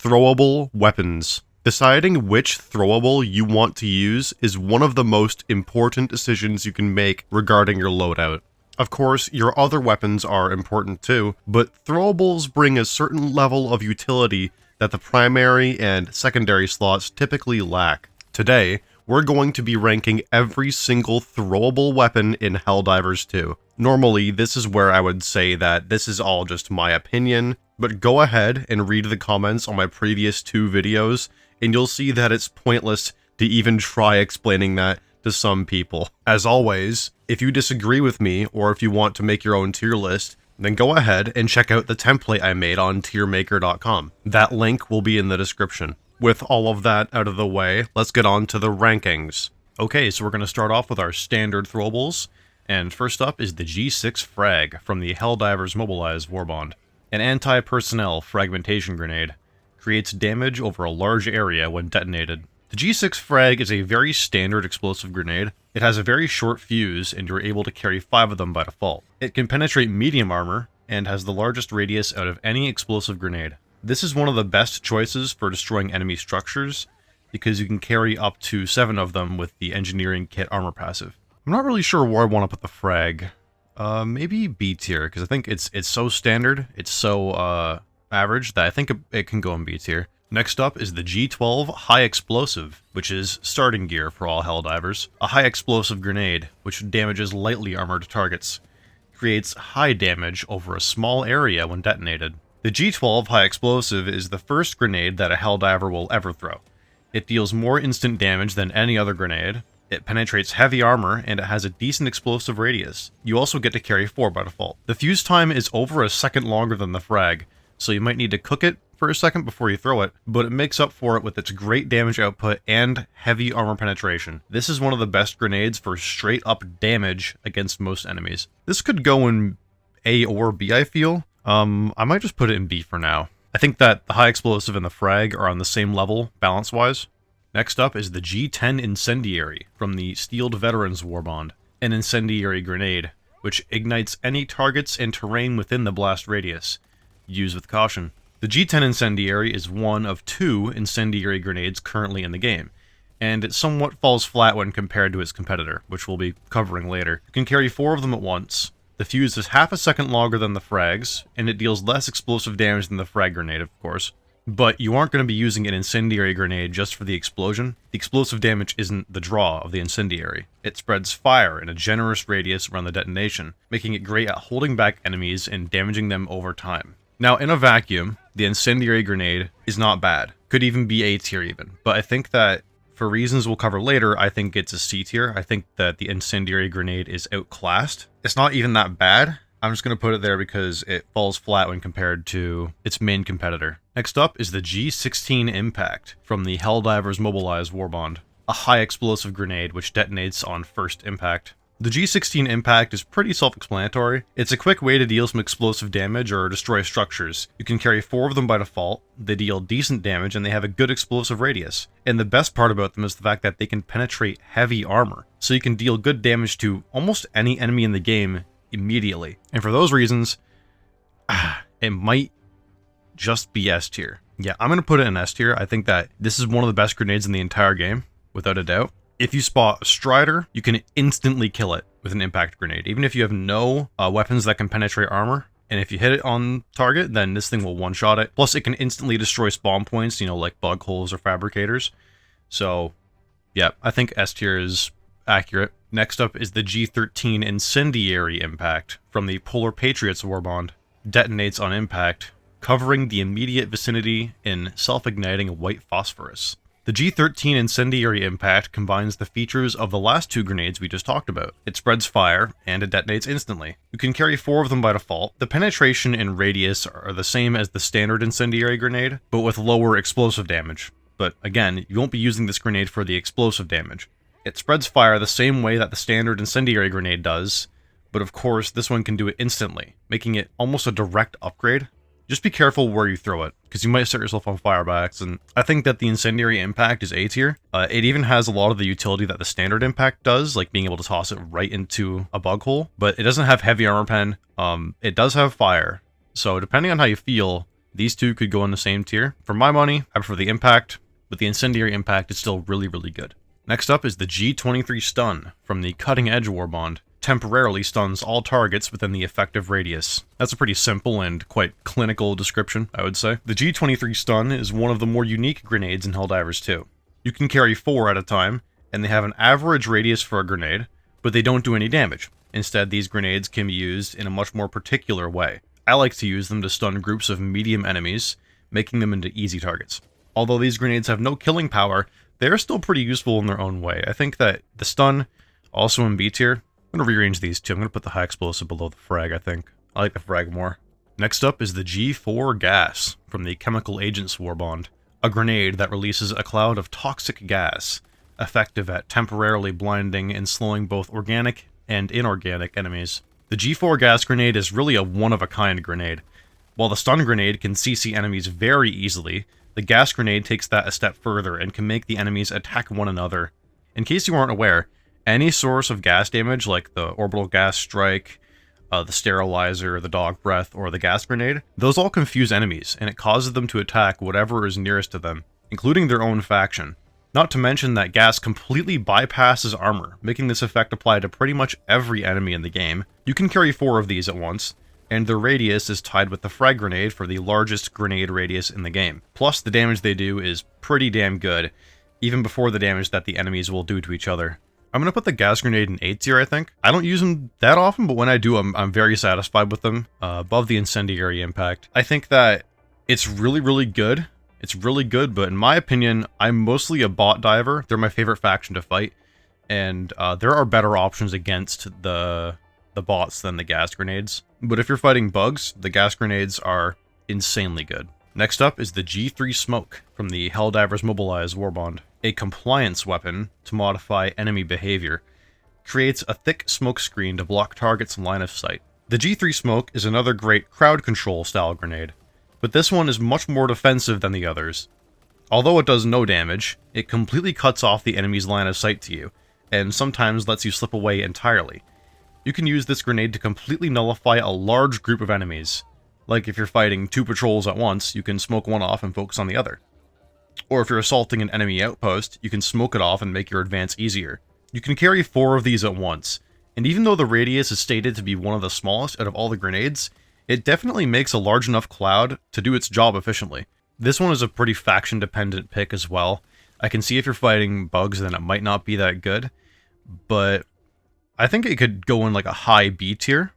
Throwable weapons. Deciding which throwable you want to use is one of the most important decisions you can make regarding your loadout. Of course, your other weapons are important too, but throwables bring a certain level of utility that the primary and secondary slots typically lack. Today, we're going to be ranking every single throwable weapon in Helldivers 2. Normally, this is where I would say that this is all just my opinion, but go ahead and read the comments on my previous 2 videos, and you'll see that it's pointless to even try explaining that to some people. As always, if you disagree with me, or if you want to make your own tier list, then go ahead and check out the template I made on tiermaker.com. That link will be in the description. With all of that out of the way, let's get on to the rankings. Okay, so we're going to start off with our standard throwables, and first up is the G6 Frag from the Helldivers Mobilize Warbond. An anti-personnel fragmentation grenade. Creates damage over a large area when detonated. The G6 Frag is a very standard explosive grenade. It has a very short fuse, and you're able to carry 5 of them by default. It can penetrate medium armor, and has the largest radius out of any explosive grenade. This is one of the best choices for destroying enemy structures, because you can carry up to 7 of them with the engineering kit armor passive. I'm not really sure where I want to put the frag. Maybe B tier, because I think it's so standard, it's so average, that I think it can go in B tier. Next up is the G12 High Explosive, which is starting gear for all Helldivers. A high explosive grenade, which damages lightly armored targets. Creates high damage over a small area when detonated. The G12 High Explosive is the first grenade that a Helldiver will ever throw. It deals more instant damage than any other grenade. It penetrates heavy armor, and it has a decent explosive radius. You also get to carry 4 by default. The fuse time is over a second longer than the frag, so you might need to cook it for a second before you throw it, but it makes up for it with its great damage output and heavy armor penetration. This is one of the best grenades for straight up damage against most enemies. This could go in A or B, I feel. I might just put it in B for now. I think that the high explosive and the frag are on the same level, balance-wise. Next up is the G10 Incendiary from the Steeled Veterans Warbond. An incendiary grenade, which ignites any targets and terrain within the blast radius. Use with caution. The G10 Incendiary is one of 2 incendiary grenades currently in the game, and it somewhat falls flat when compared to its competitor, which we'll be covering later. You can carry 4 of them at once. The fuse is half a second longer than the frags, and it deals less explosive damage than the frag grenade, of course. But you aren't going to be using an incendiary grenade just for the explosion. The explosive damage isn't the draw of the incendiary. It spreads fire in a generous radius around the detonation, making it great at holding back enemies and damaging them over time. Now, in a vacuum, the incendiary grenade is not bad. Could even be A tier even. But I think that, for reasons we'll cover later, I think it's a C tier. I think that the incendiary grenade is outclassed. It's not even that bad. I'm just going to put it there because it falls flat when compared to its main competitor. Next up is the G16 Impact from the Helldivers Mobilize Warbond. A high explosive grenade which detonates on first impact. The G16 Impact is pretty self-explanatory. It's a quick way to deal some explosive damage or destroy structures. You can carry 4 of them by default, they deal decent damage, and they have a good explosive radius. And the best part about them is the fact that they can penetrate heavy armor, so you can deal good damage to almost any enemy in the game immediately. And for those reasons, it might just be S tier. Yeah, I'm going to put it in S tier. I think that this is one of the best grenades in the entire game, without a doubt. If you spot a Strider, you can instantly kill it with an impact grenade. Even if you have no weapons that can penetrate armor, and if you hit it on target, then this thing will one-shot it. Plus, it can instantly destroy spawn points, you know, like bug holes or fabricators. So, yeah, I think S tier is accurate. Next up is the G13 Incendiary Impact from the Polar Patriots Warbond. Detonates on impact, covering the immediate vicinity in self-igniting white phosphorus. The G13 Incendiary Impact combines the features of the last 2 grenades we just talked about. It spreads fire, and it detonates instantly. You can carry 4 of them by default. The penetration and radius are the same as the standard incendiary grenade, but with lower explosive damage. But again, you won't be using this grenade for the explosive damage. It spreads fire the same way that the standard incendiary grenade does, but of course this one can do it instantly, making it almost a direct upgrade. Just be careful where you throw it, because you might set yourself on fire by accident. I think that the Incendiary Impact is A tier. It even has a lot of the utility that the standard impact does, like being able to toss it right into a bug hole, but it doesn't have heavy armor pen. It does have fire, so depending on how you feel, These two could go in the same tier. For my money, I prefer the Impact, but the Incendiary Impact is still really, really good. Next up is the G23 Stun from the Cutting Edge Warbond. Temporarily stuns all targets within the effective radius. That's a pretty simple and quite clinical description, I would say. The G23 Stun is one of the more unique grenades in Helldivers 2. You can carry 4 at a time, and they have an average radius for a grenade, but they don't do any damage. Instead, these grenades can be used in a much more particular way. I like to use them to stun groups of medium enemies, making them into easy targets. Although these grenades have no killing power, they are still pretty useful in their own way. I think that the stun, also in B tier, I'm going to rearrange these two. I'm going to put the high explosive below the frag, I think. I like the frag more. Next up is the G4 Gas from the Chemical Agents Warbond. A grenade that releases a cloud of toxic gas, effective at temporarily blinding and slowing both organic and inorganic enemies. The G4 Gas grenade is really a one-of-a-kind grenade. While the stun grenade can CC enemies very easily, the gas grenade takes that a step further and can make the enemies attack one another. In case you aren't aware, any source of gas damage, like the orbital gas strike, the sterilizer, the dog breath, or the gas grenade, those all confuse enemies, and it causes them to attack whatever is nearest to them, including their own faction. Not to mention that gas completely bypasses armor, making this effect apply to pretty much every enemy in the game. You can carry 4 of these at once, and their radius is tied with the frag grenade for the largest grenade radius in the game. Plus, the damage they do is pretty damn good, even before the damage that the enemies will do to each other. I'm going to put the gas grenade in A tier, I think. I don't use them that often, but when I do, I'm very satisfied with them, above the Incendiary Impact. I think that it's really, really good. It's really good, but in my opinion, I'm mostly a bot diver. They're my favorite faction to fight, and there are better options against the bots than the gas grenades. But if you're fighting bugs, the gas grenades are insanely good. Next up is the G3 Smoke from the Helldivers Mobilize Warbond. A compliance weapon to modify enemy behavior. Creates a thick smoke screen to block targets' line of sight. The G3 Smoke is another great crowd control style grenade, but this one is much more defensive than the others. Although it does no damage, it completely cuts off the enemy's line of sight to you, and sometimes lets you slip away entirely. You can use this grenade to completely nullify a large group of enemies. Like if you're fighting 2 patrols at once, you can smoke one off and focus on the other. Or if you're assaulting an enemy outpost, you can smoke it off and make your advance easier. You can carry 4 of these at once, and even though the radius is stated to be one of the smallest out of all the grenades, it definitely makes a large enough cloud to do its job efficiently. This one is a pretty faction-dependent pick as well. I can see if you're fighting bugs, then it might not be that good, but I think it could go in like a high B tier,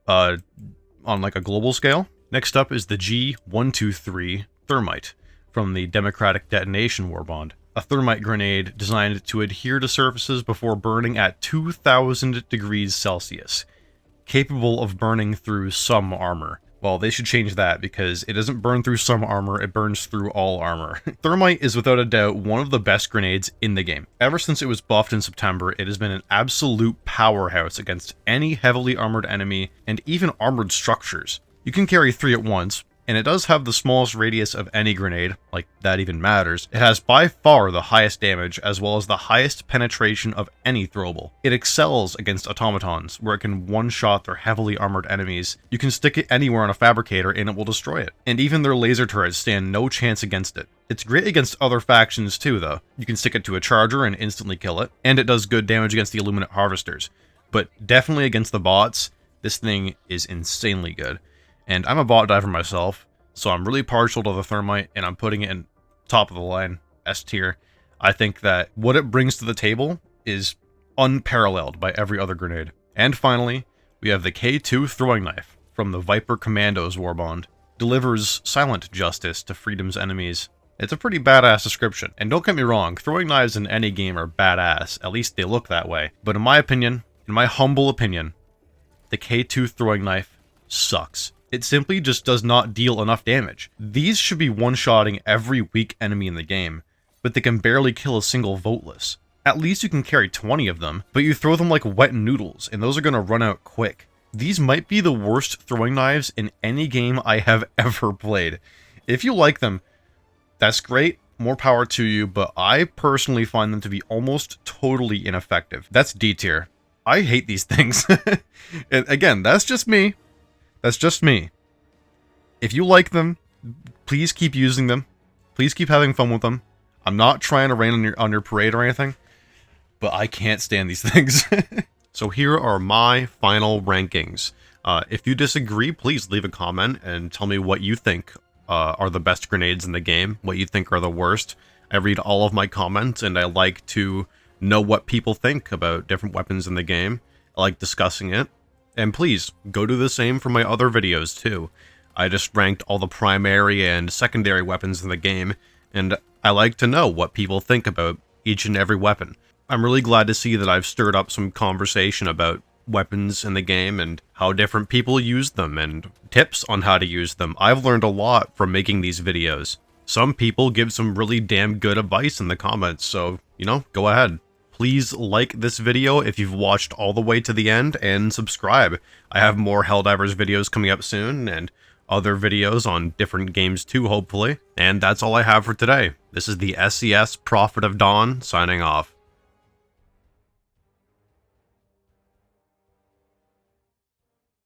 on like a global scale. Next up is the G123 Thermite from the Democratic Detonation Warbond. A thermite grenade designed to adhere to surfaces before burning at 2000 degrees Celsius, capable of burning through some armor. Well, they should change that because it doesn't burn through some armor, it burns through all armor. Thermite is without a doubt one of the best grenades in the game. Ever since it was buffed in September, it has been an absolute powerhouse against any heavily armored enemy and even armored structures. You can carry 3 at once, and it does have the smallest radius of any grenade, like that even matters. It has by far the highest damage, as well as the highest penetration of any throwable. It excels against automatons, where it can one-shot their heavily armored enemies. You can stick it anywhere on a fabricator and it will destroy it. And even their laser turrets stand no chance against it. It's great against other factions too, though. You can stick it to a charger and instantly kill it, and it does good damage against the Illuminate Harvesters. But definitely against the bots, this thing is insanely good. And I'm a bot diver myself, so I'm really partial to the Thermite, and I'm putting it in top of the line, S tier. I think that what it brings to the table is unparalleled by every other grenade. And finally, we have the K2 Throwing Knife from the Viper Commandos Warbond. Delivers silent justice to freedom's enemies. It's a pretty badass description, and don't get me wrong, throwing knives in any game are badass, at least they look that way. But in my opinion, in my humble opinion, the K2 Throwing Knife sucks. It simply just does not deal enough damage. These should be one-shotting every weak enemy in the game, but they can barely kill a single voteless. At least you can carry 20 of them, but you throw them like wet noodles, and those are gonna run out quick. These might be the worst throwing knives in any game I have ever played. If you like them, that's great, more power to you, but I personally find them to be almost totally ineffective. That's D tier. I hate these things. And again, that's just me. That's just me. If you like them, Please keep using them. Please keep having fun with them. I'm not trying to rain on your parade or anything, but I can't stand these things. So here are my final rankings. If you disagree, please leave a comment and tell me what you think are the best grenades in the game, what you think are the worst. I read all of my comments, and I like to know what people think about different weapons in the game. I like discussing it. And please, go do the same for my other videos too. I just ranked all the primary and secondary weapons in the game, and I like to know what people think about each and every weapon. I'm really glad to see that I've stirred up some conversation about weapons in the game and how different people use them and tips on how to use them. I've learned a lot from making these videos. Some people give some really damn good advice in the comments, so, go ahead. Please like this video if you've watched all the way to the end, and subscribe. I have more Helldivers videos coming up soon, and other videos on different games too, hopefully. And that's all I have for today. This is the SES Prophet of Dawn, signing off.